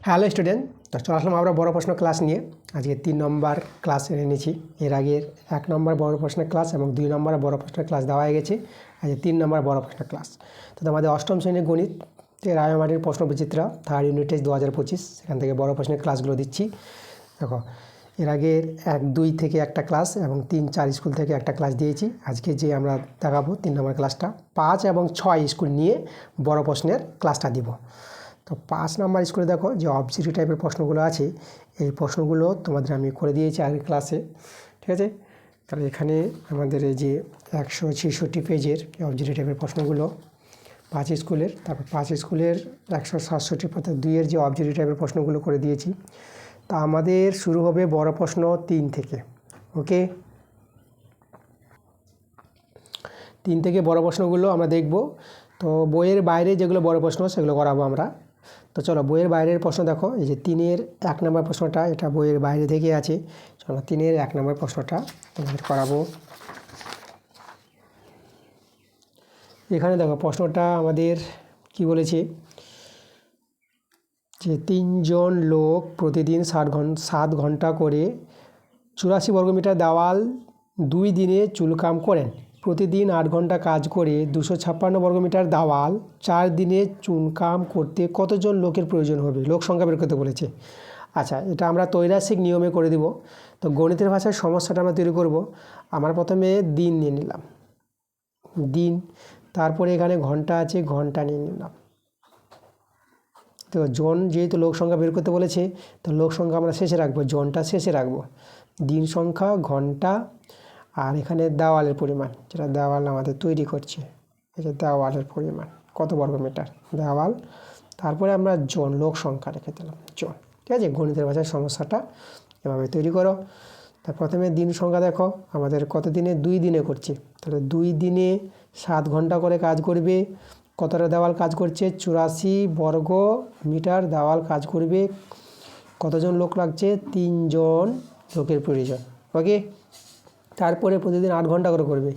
Hello student, তো চলে আসলাম আমরা বড় প্রশ্ন ক্লাস নিয়ে। আজকে 3 নম্বর ক্লাস এনেছি। এর আগের 1 নম্বর বড় প্রশ্নের ক্লাস এবং 2 নম্বর বড় প্রশ্নের ক্লাস দেওয়া হয়ে গেছে। আজকে 3 নম্বর বড় প্রশ্নের ক্লাস। তো আমাদের অষ্টম শ্রেণীর গণিত রায়মাটির প্রশ্ন বিচিত্রা 3rd ইউনিট টেস্ট 2025, সেখান থেকে বড় প্রশ্নের ক্লাসগুলো দিচ্ছি। দেখো, এর আগের 1, 2 থেকে একটা ক্লাস এবং 3, 4 স্কুল থেকে একটা ক্লাস দিয়েছি। আজকে যে আমরা দেখাবো 3 নম্বর ক্লাসটা 5 এবং 6 স্কুল নিয়ে বড় প্রশ্নের ক্লাসটা দিব। তো 5 নম্বর স্কুলে দেখো যে অবজেক্টিভ টাইপের প্রশ্নগুলো আছে, এই প্রশ্নগুলো তোমাদের আমি করে দিয়েছি আগের ক্লাসে, ঠিক আছে। তাহলে এখানে আমাদের এই যে 166 পেজের অবজেক্টিভ টাইপের প্রশ্নগুলো 5 স্কুলের, তারপর 5 স্কুলের 167/2-এর যে অবজেক্টিভ টাইপের প্রশ্নগুলো করে দিয়েছি। তা আমাদের শুরু হবে বড় প্রশ্ন 3 থেকে। ওকে, 3 থেকে বড় প্রশ্নগুলো আমরা দেখব। তো বইয়ের বাইরে যেগুলো বড় প্রশ্ন সেগুলো করাবো আমরা। তো চলো, বইয়ের বাইরের প্রশ্ন দেখো, এই যে 3-এর 1 নম্বর প্রশ্নটা, এটা বইয়ের বাইরে থেকে আছে। চলো 3-এর 1 নম্বর প্রশ্নটা তোমাদের করাবো। এখানে দেখো প্রশ্নটা আমাদের কি বলেছে, যে 3 জন লোক প্রতিদিন 7 ঘন্টা করে 84 বর্গমিটার দেওয়াল 2 দিনে চুনকাম করেন। প্রতিদিন 8 ঘন্টা কাজ করে 256 বর্গমিটার দেওয়াল 4 দিনে চুনকাম করতে কতজন লোকের প্রয়োজন হবে? লোক সংখ্যা বের করতে বলেছে। আচ্ছা, এটা আমরা ত্রৈরাসিক নিয়মে করে দিব। তো গণিতের ভাষায় সমস্যাটা আমরা তৈরি করব। আমরা প্রথমে দিন নিয়ে নিলাম, দিন, তারপরে এখানে ঘন্টা আছে, ঘন্টা নিয়ে নিলাম। তো জন, যেহেতু লোক সংখ্যা বের করতে বলেছে, তো লোক সংখ্যা আমরা শেষে রাখবো, জনটা শেষে রাখবো। দিন সংখ্যা, ঘন্টা, আর এখানে দেওয়ালের পরিমাণ, যেটা দেওয়াল আমাদের তৈরি করছে, এই যে দেওয়ালের পরিমাণ কত বর্গমিটার দেওয়াল, তারপরে আমরা জন, লোক সংখ্যা রেখে দিলাম জন। ঠিক আছে, গণিতের ভাষায় সমস্যাটা এভাবে তৈরি করো। তা প্রথমে দিন সংখ্যা দেখো, আমাদের কত দিনে? 2 দিনে করছি। তাহলে 2 দিনে 7 ঘন্টা করে কাজ করবে। কতটা দেওয়াল কাজ করছে? 84 বর্গ মিটার দেওয়াল কাজ করবে। কতজন লোক লাগছে? 3 জন লোকের প্রয়োজন। ওকে, তারপরে প্রতিদিন 8 ঘন্টা করে করবে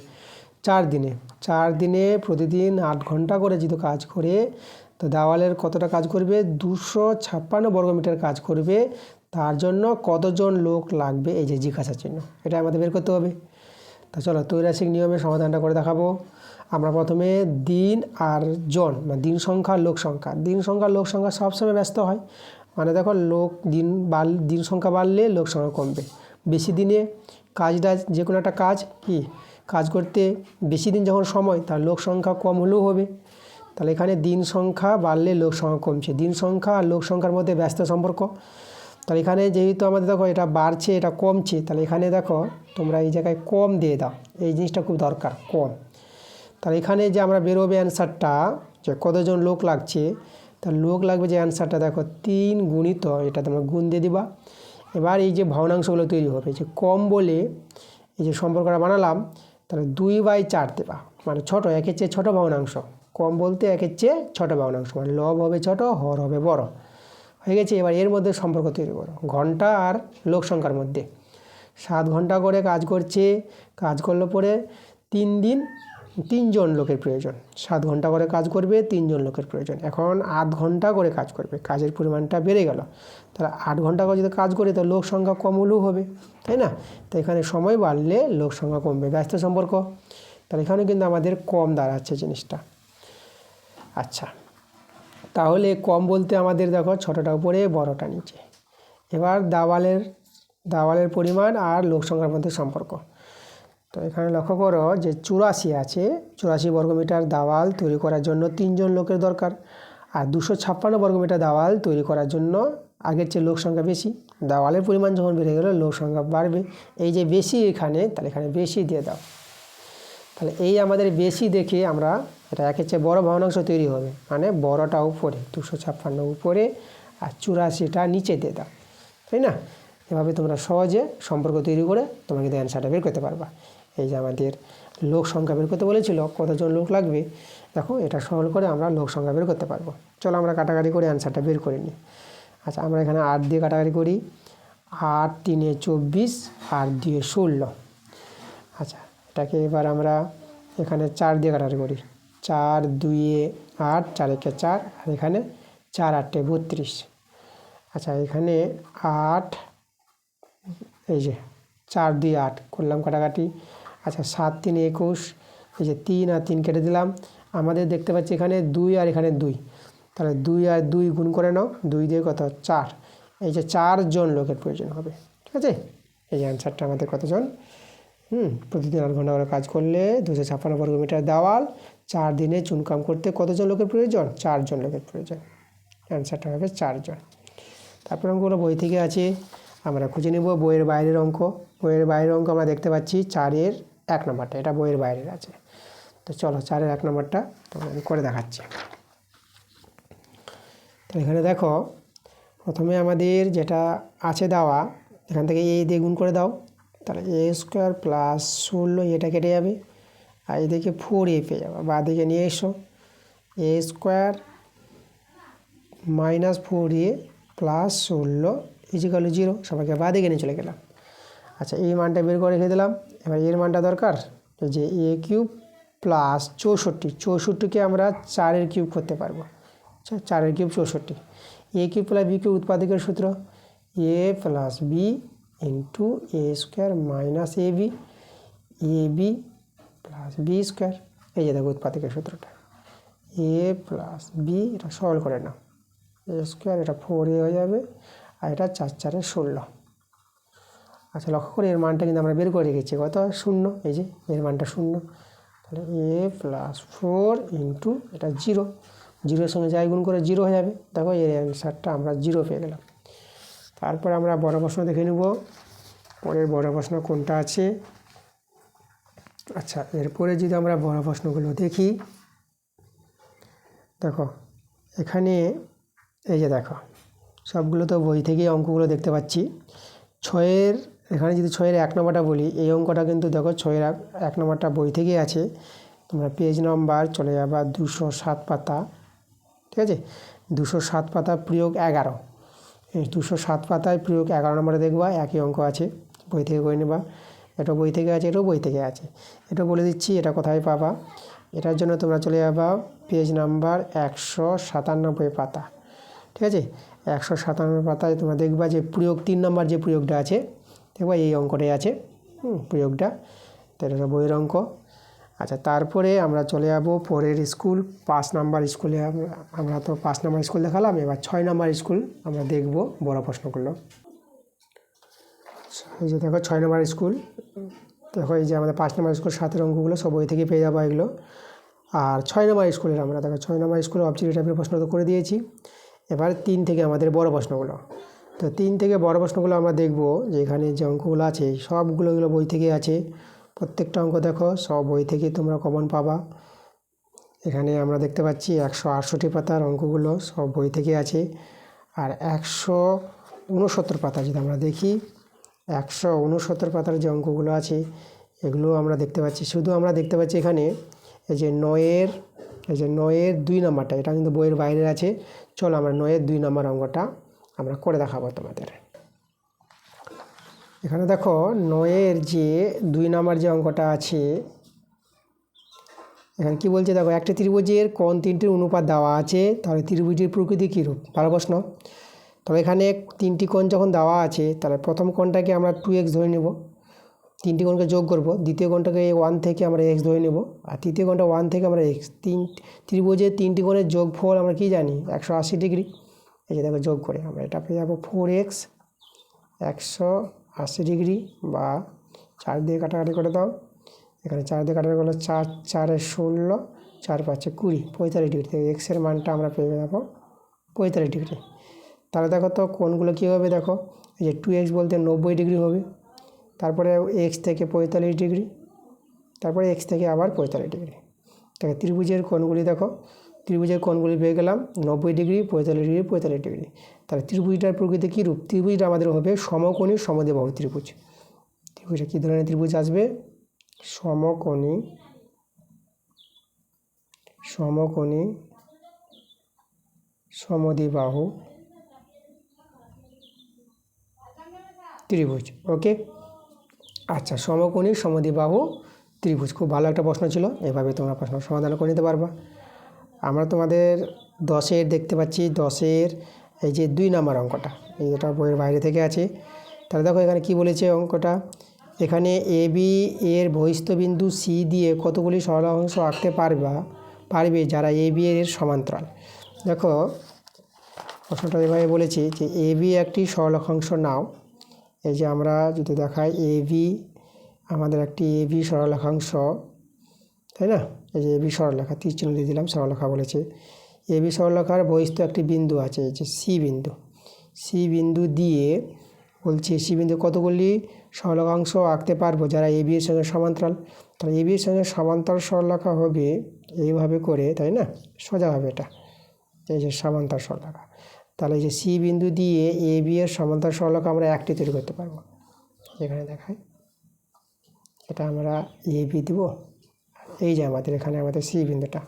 4 দিনে। 4 দিনে প্রতিদিন 8 ঘন্টা করে যেহেতু কাজ করে, তো দেওয়ালের কতটা কাজ করবে? 256 বর্গমিটার কাজ করবে। তার জন্য কতজন লোক লাগবে? এই যে জিজ্ঞাসা চিহ্ন, এটা আমাদের বের করতে হবে। তা চলো ত্রৈরাসিক নিয়মে সমাধানটা করে দেখাবো। আমরা প্রথমে দিন আর জন, মানে দিন সংখ্যা, লোক সংখ্যা। দিন সংখ্যা, লোক সংখ্যা সবসময় ব্যস্ত হয়, মানে দেখো দিন সংখ্যা বাড়লে লোক সংখ্যা কমবে। বেশি দিনে কাজটা, যে কোনো একটা কাজ করতে বেশি দিন যখন সময়, তার লোক সংখ্যা কম হলেও হবে। তাহলে এখানে দিন সংখ্যা বাড়লে লোক সংখ্যা কমছে, দিন সংখ্যা আর লোক সংখ্যার মধ্যে ব্যস্ত সম্পর্ক। তাহলে এখানে যেহেতু আমাদের দেখো এটা বাড়ছে, এটা কমছে, তাহলে এখানে দেখো তোমরা এই জায়গায় কম দিয়ে দাও, এই জিনিসটা খুব দরকার, কম। তাহলে এখানে যে আমরা বেরোবে অ্যান্সারটা, যে কতজন লোক লাগছে, তার লোক লাগবে যে অ্যান্সারটা দেখো 3 গুণিত, এটা তোমরা গুণ দিয়ে দিবা। এবার এই যে ভগ্নাংশগুলো তৈরি হবে, যে কম বলে এই যে সম্পর্কটা বানালাম, তাহলে 2/4 দেবা, মানে ছোটো, একের চেয়ে ছোটো ভগ্নাংশ। কম বলতে একের চেয়ে ছোটো ভগ্নাংশ, মানে লব হবে ছোটো, হর হবে বড়, হয়ে গেছে। এবার এর মধ্যে সম্পর্ক তৈরি করো, ঘন্টা আর লোক সংখ্যার মধ্যে। 7 ঘন্টা করে কাজ করছে, কাজ করলে পরে 3 দিন 3 জন লোকের প্রয়োজন। 7 ঘন্টা করে কাজ করবে, 3 জন লোকের প্রয়োজন। এখন 8 ঘন্টা করে কাজ করবে, কাজের পরিমাণটা বেড়ে গেল। তাহলে 8 ঘন্টা করে যদি কাজ করে, তো লোক সংখ্যা কম হলেও হবে, তাই না? তো এখানে সময় বাড়লে লোক সংখ্যা কমবে, ব্যস্ত সম্পর্ক। তাহলে এখানে কিন্তু আমাদের কম দাঁড়াচ্ছে জিনিসটা। আচ্ছা, তাহলে কম বলতে আমাদের দেখো ছোটোটা উপরে, বড়টা নিচে। এবার দেওয়ালের পরিমাণ আর লোক সংখ্যার মধ্যে সম্পর্ক। তো এখানে লক্ষ্য করো যে 84 আছে, 84 বর্গমিটার দেওয়াল তৈরি করার জন্য 3 জন লোকের দরকার। আর 256 বর্গমিটার দেওয়াল তৈরি করার জন্য আগের চেয়ে লোক সংখ্যা বেশি। দেওয়ালের পরিমাণ যখন বেড়ে গেলে লোক সংখ্যা বাড়বে। এই যে বেশি এখানে, তাহলে এখানে বেশি দিয়ে দাও। তাহলে এই আমাদের বেশি দেখে আমরা, এটা একের চেয়ে বড় ভগ্নাংশ তৈরি হবে, মানে বড়টা উপরে, 256 উপরে আর 84টা নিচে দিয়ে দাও, তাই না? এভাবে তোমরা সহজে সম্পর্ক তৈরি করে তোমরা কিন্তু অ্যান্সারটা বের করতে পারবা। এই যে আমাদের লোক সংখ্যা বের করতে বলেছিল, কতজন লোক লাগবে, দেখো এটা সরল করে আমরা লোক সংখ্যা বের করতে পারবো। চলো আমরা কাটাকাটি করে অ্যান্সারটা বের করে নিই। আচ্ছা, আমরা এখানে 8 দিয়ে কাটাকাটি করি, 8 3 24, 8 2 16। আচ্ছা, এটাকে এবার আমরা এখানে 4 দিয়ে কাটাকাটি করি, 4 2 8, 4 1 4, আর এখানে 4 8 32। আচ্ছা এখানে 8, এই যে 4 2 8 করলাম কাটাকাটি। আচ্ছা 7 3 21, এই যে 3 আর 3 কেটে দিলাম। আমাদের দেখতে পাচ্ছি এখানে 2 আর এখানে 2, তাহলে 2 আর 2 গুণ করে নাও, 2 দিয়ে কত 4, এই যে 4 জন লোকের প্রয়োজন হবে। ঠিক আছে, এই যে অ্যান্সারটা আমাদের কতজন, প্রতিদিন 8 ঘন্টা করে কাজ করলে 256 বর্গমিটার দেওয়াল 4 দিনে চুনকাম করতে কতজন লোকের প্রয়োজন, 4 জন লোকের প্রয়োজন। অ্যান্সারটা হবে 4 জন। তারপর অঙ্কগুলো বই থেকে আছে, আমরা খুঁজে নেব বইয়ের বাইরের অঙ্ক। বইয়ের বাইরের অঙ্ক আমরা দেখতে পাচ্ছি 4-এর 1 নম্বরটা, এটা বইয়ের বাইরের আছে। তো চলো 4-এর 1 নম্বরটা তোমাকে আমি করে দেখাচ্ছি। তো এখানে দেখো প্রথমে আমাদের যেটা আছে দেওয়া, এখান থেকে এ দিয়ে গুণ করে দাও, তাহলে এ স্কোয়ার প্লাস 16, এটা কেটে যাবে, আর এদিকে 4a পেয়ে যাবে। বা দিকে নিয়ে এসো, A square minus 4a plus 16 equal 0, সবাইকে বা দিকে নিয়ে চলে গেলাম। আচ্ছা এই মানটা বের করে রেখে দিলাম। এবার এর মানটা দরকার, যে এ কিউব প্লাস 64, 64কে আমরা 4-এর কিউব করতে পারবো। 4-এর কিউব 64, এ কিউব প্লাস বি কিউব উৎপাদকের সূত্র, এ plus B into A square minus A B plus B square. এই যে দেখো উৎপাদকের সূত্রটা, এ প্লাস বি, এটা সরল করে নাও, এ স্কোয়ার, এটা 4a হয়ে যাবে, আর এটা 4 4 16। আচ্ছা লক্ষ্য করে এর মানটা কিন্তু আমরা বের করে রেখেছি, কত 0, এই যে এর মানটা 0, তাহলে এ প্লাস 4 ইন্টু এটা 0, 0-এর সঙ্গে যাই গুণ করে 0 হয়ে যাবে। দেখো এর অ্যান্সারটা আমরা 0 পেয়ে গেলাম। তারপর আমরা বড় প্রশ্ন দেখে নেব, পরের বড় প্রশ্ন কোনটা আছে। আচ্ছা এরপরে যদি আমরা বড় প্রশ্নগুলো দেখি, দেখো এখানে এই যে দেখো সবগুলো তো বই থেকেই অঙ্কগুলো দেখতে পাচ্ছি। 6-এর এখানে যদি 6-এর 1 নম্বরটা বলি, এই অঙ্কটা কিন্তু দেখো 6-এর 1 নম্বরটা বই থেকেই আছে। তোমরা পেজ নাম্বার চলে যাবা 207 পাতা, ঠিক আছে, 207 পাতা প্রয়োগ 11, এই 207 পাতায় প্রয়োগ 11 নম্বরে দেখবা একই অঙ্ক আছে, বই থেকে করে নেবা। এটা বই থেকে আছে, এটাও বই থেকে আছে। এটা বলে দিচ্ছি এটা কোথায় পাবা। এটার জন্য তোমরা চলে যাবা পেজ নাম্বার 197 পাতা, ঠিক আছে, 197 পাতায় তোমরা দেখবা যে প্রয়োগ 3 নম্বর যে প্রয়োগটা আছে, দেখবা এই অঙ্কটাই আছে, প্রয়োগটা, তো এটা বইয়ের অঙ্ক। আচ্ছা তারপরে আমরা চলে যাব পরের স্কুল, 5 নম্বর স্কুলে। আমরা তো 5 নম্বর স্কুল দেখালাম, এবার 6 নম্বর স্কুল আমরা দেখব বড় প্রশ্নগুলো। এই যে দেখো 6 নম্বর স্কুল, দেখো এই যে আমাদের 5 নম্বর স্কুল 7-এর অঙ্কগুলো সব বই থেকে পেয়ে যাবো এগুলো। আর 6 নম্বর স্কুলের আমরা দেখো 6 নম্বর স্কুলের অবজেক্টিভ টাইপের প্রশ্ন তো করে দিয়েছি। এবার 3 থেকে আমাদের বড় প্রশ্নগুলো, তো 3 থেকে বড় প্রশ্নগুলো আমরা দেখব যে এখানে যে অঙ্কগুলো আছে সবগুলো এগুলো বই থেকে আছে। প্রত্যেকটা অঙ্ক দেখো সব বই থেকে তোমরা কমন পাবা। এখানে আমরা দেখতে পাচ্ছি 168 পাতার অঙ্কগুলো সব বই থেকে আছে। আর 169 পাতা যদি আমরা দেখি, 169 পাতার যে অঙ্কগুলো আছে এগুলো আমরা দেখতে পাচ্ছি। শুধু আমরা দেখতে পাচ্ছি এখানে এই যে 9-এর 2 নম্বরটা, এটা কিন্তু বইয়ের বাইরে আছে। চলো আমরা 9-এর 2 নম্বর অঙ্কটা আমরা করে দেখাবো তোমাদের। এখানে দেখো 9-এর যে 2 নম্বর যে অঙ্কটা আছে, এখানে কি বলছে দেখো, একটা ত্রিভুজের কোণ 3টির অনুপাত দেওয়া আছে, তাহলে ত্রিভুজের প্রকৃতি কীরূপ, ভালো প্রশ্ন। তবে এখানে 3টি কোণ যখন দেওয়া আছে, তাহলে প্রথম কোণটাকে আমরা 2x ধরে নেব, 3টি কোণকে যোগ করব, দ্বিতীয় কোণটাকে 1 থেকে আমরা x ধরে নেব, আর তৃতীয় কোণটা 1 থেকে আমরা x। ত্রিভুজের 3টি কোণের যোগফল আমরা কি জানি, 180 ডিগ্রি। এই যে দেখো যোগ করে আমরা এটা পেয়ে যাবো 4x 180 ডিগ্রি, বা 4 দিয়ে কাটাকাটি করে দাও, এখানে 4 দিয়ে কাটাকাটি করলে 4 4 16, 4 5 20, 45 ডিগ্রি। এক্সের মানটা আমরা পেয়ে যাবো 45 ডিগ্রি। তাহলে দেখো তো কোণগুলো কী হবে, দেখো এই যে 2x বলতে 90 ডিগ্রি হবে, তারপরে x থেকে 45 ডিগ্রি, তারপরে x থেকে আবার 45 ডিগ্রি। তাহলে ত্রিভুজের কোণগুলি দেখো, ত্রিভুজের কোণগুলি পেয়ে গেলাম 90 ডিগ্রি, 45 ডিগ্রি, 45 ডিগ্রি। তাহলে ত্রিভুজটার প্রকৃতি কী রূপ, ত্রিভুজটা আমাদের হবে সমকোণী সমদ্বিবাহু ত্রিভুজ। ত্রিভুজটা কী ধরনের ত্রিভুজ আসবে, সমকোণী সমদ্বিবাহু ত্রিভুজ। ওকে, আচ্ছা সমকোণী সমদ্বিবাহু ত্রিভুজ, খুব ভালো একটা প্রশ্ন ছিল, এভাবে তোমরা প্রশ্ন সমাধান করে নিতে পারবা। আমরা তোমাদের 10-এর দেখতে পাচ্ছি, 10-এর এই যে 2 নম্বর অঙ্কটা, এটা বইয়ের বাইরে থেকে আছে। তাহলে দেখো এখানে কি বলেছে অঙ্কটা, এখানে এ বি এর বহিস্থ বিন্দু সি দিয়ে কতগুলি সরলরেখাংশ আঁকতে পারবে যারা এ বি এর সমান্তরাল। দেখো প্রশ্নটা এভাবে বলেছি যে এ বি একটি সরলরেখাংশ নাও। এই যে আমরা যদি দেখাই এ বি আমাদের একটি এ বি সরলরেখাংশ, তাই না? এই যে এ বি সরলরেখা, তীর চিহ্ন দিয়ে দিলাম, সরলরেখা বলেছে। এ বি সরলরেখার বহিস্থ একটি বিন্দু আছে, এই যে সি বিন্দু দিয়ে বলছে সি বিন্দু কতগুলি সরলরেখাংশ আঁকতে পারবো যারা এ বি এর সঙ্গে সমান্তরাল। তাহলে এ বি এর সঙ্গে সমান্তরাল সরলরেখা হবে এইভাবে করে, তাই না? সোজা হবে এটা, এই যে সমান্তরাল সরলরেখা। তাহলে এই যে সি বিন্দু দিয়ে এ বি এর সমান্তরাল সরলরেখা আমরা একটি তৈরি করতে পারবো। এখানে দেখাই, এটা আমরা এ বি দেব, এই যে আমাদের এখানে আমাদের সি বিন্দুটা,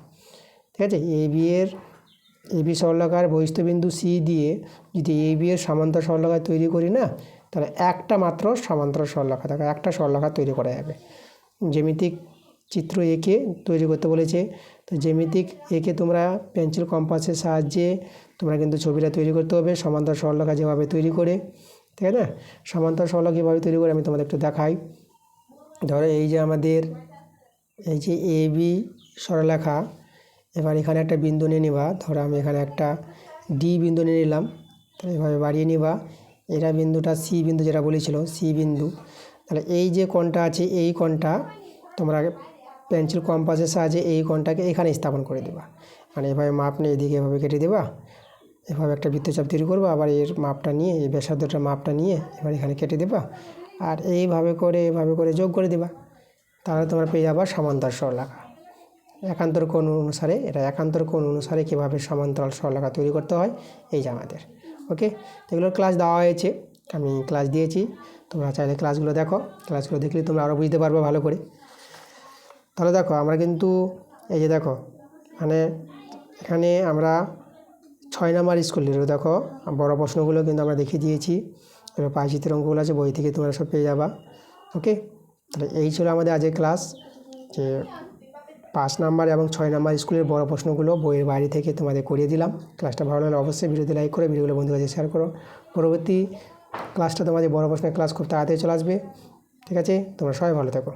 ঠিক আছে? এ বি সরলরেখার বহিস্থ বিন্দু সি দিয়ে যদি এ বি এর সমান্তরাল সরলরেখা তৈরি করি না, তাহলে একটা মাত্র সমান্তরাল সরলরেখা, দেখো একটা সরলরেখা তৈরি করা যাবে। জ্যামিতিক চিত্র এঁকে তৈরি করতে বলেছে। তো জ্যামিতিক এঁকে তোমরা পেন্সিল কম্পাসের সাহায্যে তোমরা কিন্তু ছবিটা তৈরি করতে হবে সমান্তরাল সরলরেখা যেভাবে তৈরি করে, ঠিক আছে না? সমান্তরাল সরলরেখা কীভাবে তৈরি করে আমি তোমাদের একটু দেখাই। ধরো এই যে আমাদের এই যে এ বি সরলরেখা, এবার এখানে একটা বিন্দু নিয়ে নিবা। ধরো আমি এখানে একটা ডি বিন্দু নিয়ে নিলাম, তাহলে এভাবে বাড়িয়ে নিবা। এটা বিন্দুটা সি বিন্দু যেটা বলেছিল, সি বিন্দু। তাহলে এই যে কোণটা আছে, এই কোণটা তোমরা পেন্সিল কম্পাসের সাহায্যে এই কোণটাকে এখানে স্থাপন করে দেবা। মানে এভাবে মাপ নিয়ে এদিকে এভাবে কেটে দেবা, এভাবে একটা বৃত্তচাপ তৈরি করবা, আবার এর মাপটা নিয়ে, এই ব্যাসার্ধটার মাপটা নিয়ে এবার এখানে কেটে দেবা, আর এইভাবে করে যোগ করে দেবা। তাহলে তোমরা পেয়ে যাবা সমান্তরাল সরলরেখা। একান্তর কোণ অনুসারে, এটা একান্তর কোণ অনুসারে কীভাবে সমান্তরাল সরলরেখা তৈরি করতে হয় এই যে আমাদের। ওকে, এগুলোর ক্লাস দেওয়া হয়েছে, আমি ক্লাস দিয়েছি, তোমরা চাইলে ক্লাসগুলো দেখো। ক্লাসগুলো দেখলে তোমরা আরও বুঝতে পারবে ভালো করে। তাহলে দেখো আমরা কিন্তু এই যে দেখো মানে এখানে আমরা 6 নম্বর স্কুলের দেখো বড় প্রশ্নগুলো কিন্তু আমরা দেখিয়ে দিয়েছি। এবার পাঁচচিত্রের অঙ্কগুলো আছে, বই থেকে তোমরা সব পেয়ে যাবা। ওকে, তাহলে এই ছিল আমাদের আজকের ক্লাস, যে 5 নম্বর এবং 6 নম্বর স্কুলের বড় প্রশ্নগুলো বইয়ের বাইরে থেকে তোমাদের করিয়ে দিলাম। ক্লাসটা ভালো লাগলে অবশ্যই ভিডিওতে লাইক করে ভিডিওগুলো বন্ধুদের কাছে শেয়ার করো। পরবর্তী ক্লাসটা তোমাদের বড় প্রশ্নের ক্লাস খুব তাড়াতাড়ি চলে আসবে। ঠিক আছে, তোমরা সবাই ভালো থেকো।